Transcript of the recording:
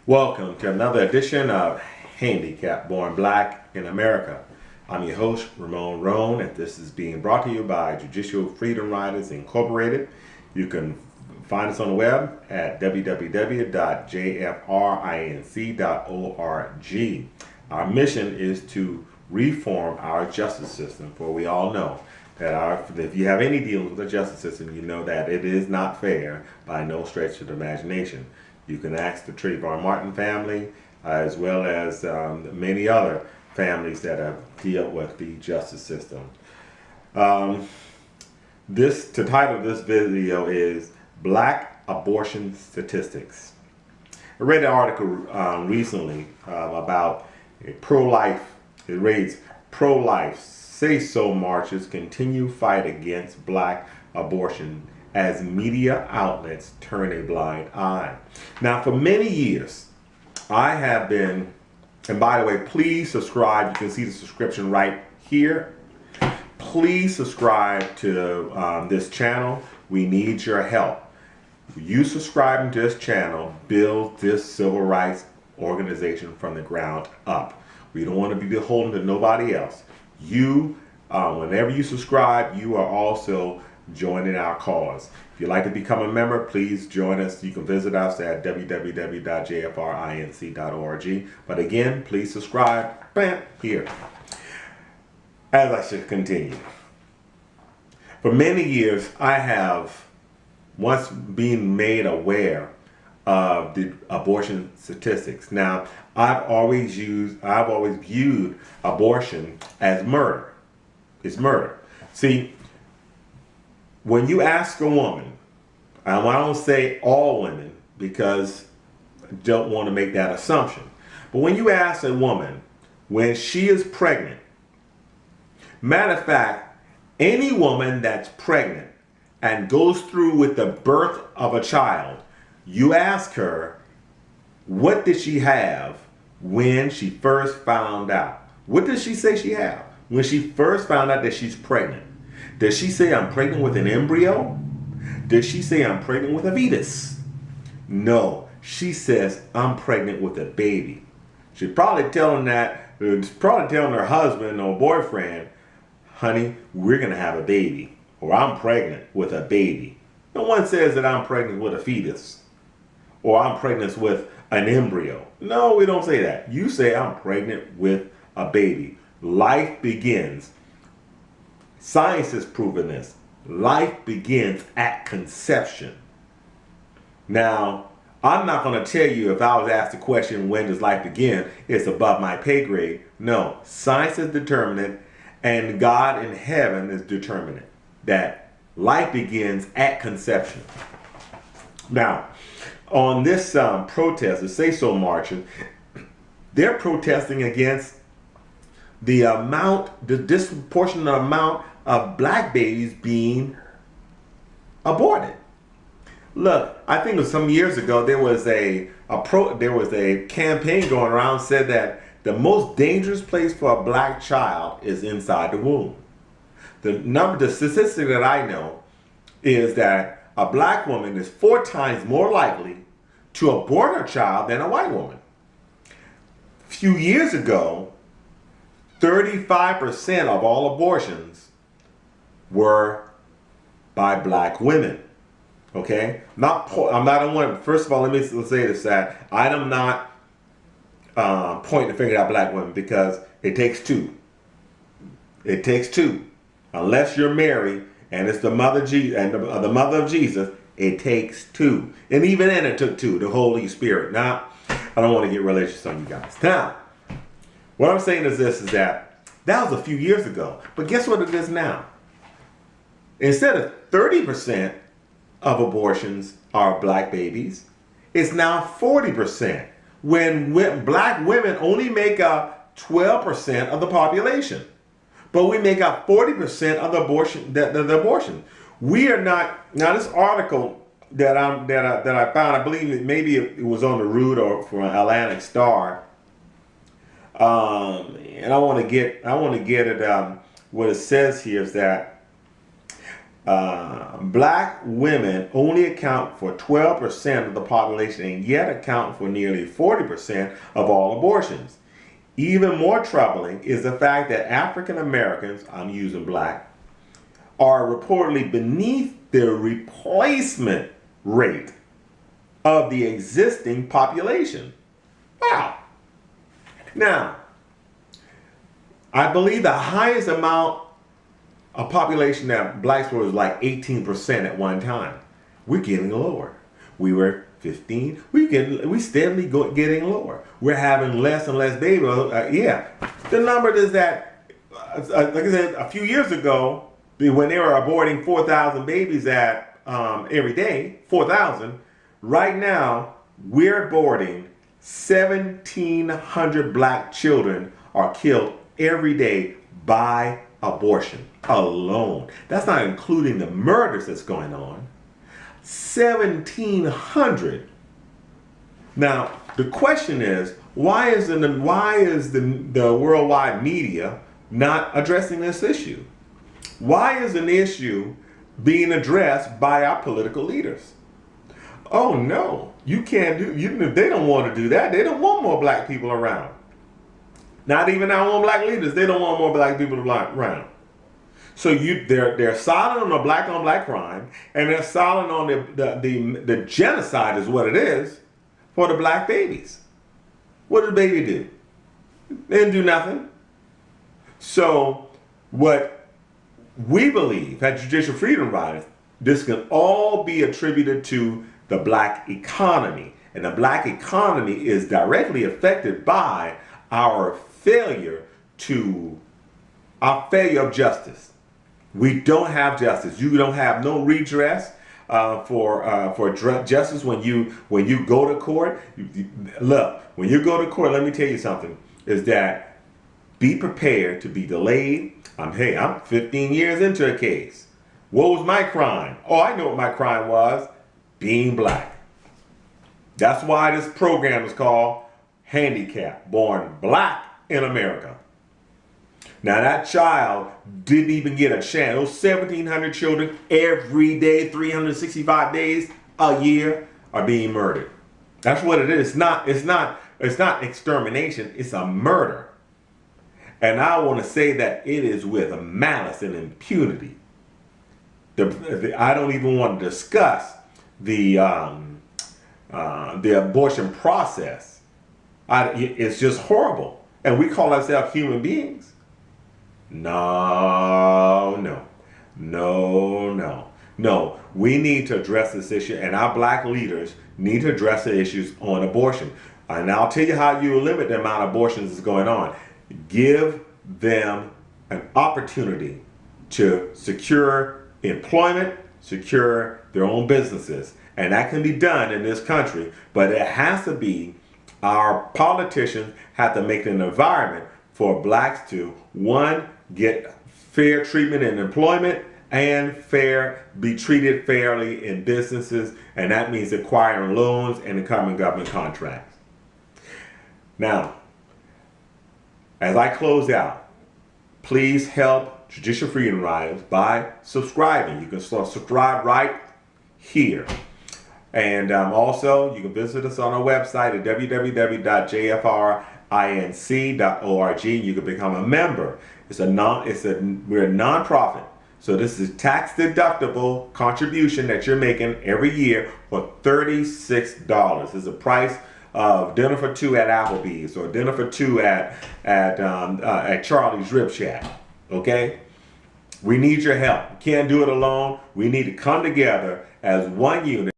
Welcome to another edition of Handicap Born Black in America. I'm your host, Ramon Roan, and this is being brought to you by Judicial Freedom Riders Incorporated. You can find us on the web at www.jfrinc.org. Our mission is to reform our justice system, for we all know that if you have any dealings with the justice system, you know that it is not fair by no stretch of the imagination. You can ask the Trayvon Martin family, as well as many other families that have dealt with the justice system. The title of this video is Black Abortion Statistics. I read an article recently about pro-life. It reads, "Pro-life say-so marches continue fight against black abortion as media outlets turn a blind eye." Now, for many years, I have been, and by the way, please subscribe. You can see the subscription right here. Please subscribe to this channel. We need your help. You subscribing to this channel builds this civil rights organization from the ground up. We don't want to be beholden to nobody else. You, whenever you subscribe, you are also joining our cause. If you'd like to become a member, please join us. You can visit us at www.jfrinc.org. But again, please subscribe. Bam, here. As I should continue. For many years, I have once been made aware of the abortion statistics. Now, I've always viewed abortion as murder. It's murder. See, when you ask a woman, and I don't say all women because I don't want to make that assumption, but when you ask a woman when she is pregnant, matter of fact, any woman that's pregnant and goes through with the birth of a child, you ask her, what did she have when she first found out? What does she say she have when she first found out that she's pregnant? Does she say, I'm pregnant with an embryo? Does she say, I'm pregnant with a fetus? No, she says, I'm pregnant with a baby. She's probably telling her husband or boyfriend, honey, we're going to have a baby. Or I'm pregnant with a baby. No one says that I'm pregnant with a fetus. Or I'm pregnant with an embryo. No, we don't say that. You say, I'm pregnant with a baby. Life begins. Science has proven this. Life begins at conception. Now, I'm not going to tell you if I was asked the question, when does life begin? It's above my pay grade. No, science is determinate, and God in heaven is determinate that life begins at conception. Now, on this protest, the Say So marches, they're protesting against the disproportionate amount of black babies being aborted. Look, I think it was some years ago there was a campaign going around said that the most dangerous place for a black child is inside the womb. The statistic that I know is that a black woman is 4 times more likely to abort her child than a white woman. A few years ago, 35% of all abortions were by black women. Okay? I'm not a one. First of all, let's say this, that I am not pointing the finger at black women, because it takes two. It takes two. Unless you're Mary and it's the mother of Jesus, it takes two. And even then it took two, the Holy Spirit. Now, I don't want to get religious on you guys. Now, what I'm saying is this, is that was a few years ago. But guess what it is now? Instead of 30% of abortions are black babies, it's now 40%. When black women only make up 12% of the population. But we make up 40% of the abortion. We are not, now this article that I found, I believe that maybe it was on the Root or from Atlantic Star. And I want to get it. What it says here is that Black women only account for 12% of the population and yet account for nearly 40% of all abortions. Even more troubling is the fact that African Americans, I'm using black, are reportedly beneath the replacement rate of the existing population. Wow. Now, I believe the highest amount of population that blacks were was like 18% at one time. We're getting lower. We were 15. We steadily getting lower. We're having less and less babies. Yeah, the number is that, like I said, a few years ago, when they were aborting 4,000 babies at every day, 4,000. Right now, we're aborting 1,700 black children are killed every day by abortion alone. That's not including the murders that's going on. 1,700. Now, the question is, why is the worldwide media not addressing this issue? Why is an issue being addressed by our political leaders? Oh no, you can't do. They don't want to do that. They don't want more black people around. Not even our own black leaders. They don't want more black people around. So they're silent on the black crime, and they're silent on the genocide is what it is for the black babies. What did the baby do? They didn't do nothing. So what we believe at Judicial Freedom Riders, this can all be attributed to the black economy. And the black economy is directly affected by our failure of justice. We don't have justice. You don't have no redress for justice when you go to court. Look, when you go to court, let me tell you something, is that be prepared to be delayed. I'm 15 years into a case. What was my crime? Oh, I know what my crime was. Being black. That's why this program is called Handicap, Born Black in America. Now that child didn't even get a chance. Those 1,700 children every day, 365 days a year are being murdered. That's what it is. It's not extermination. It's a murder. And I want to say that it is with malice and impunity. I don't even want to discuss the abortion process. It's just horrible. And we call ourselves human beings. No. We need to address this issue, and our black leaders need to address the issues on abortion. And I'll tell you how you limit the amount of abortions that's going on. Give them an opportunity to secure employment, secure their own businesses. And that can be done in this country, but it has to be, our politicians have to make an environment for blacks to, one, get fair treatment in employment and be treated fairly in businesses, and that means acquiring loans and becoming government contracts. Now, as I close out, please help Judicial Freedom Riders by subscribing. You can subscribe right here. And also, you can visit us on our website at www.jfrinc.org. You can become a member. We're a nonprofit. So this is tax deductible contribution that you're making every year for $36. It's the price of dinner for two at Applebee's or dinner for two at Charlie's Rib Shack. Okay? We need your help. We can't do it alone. We need to come together as one unit.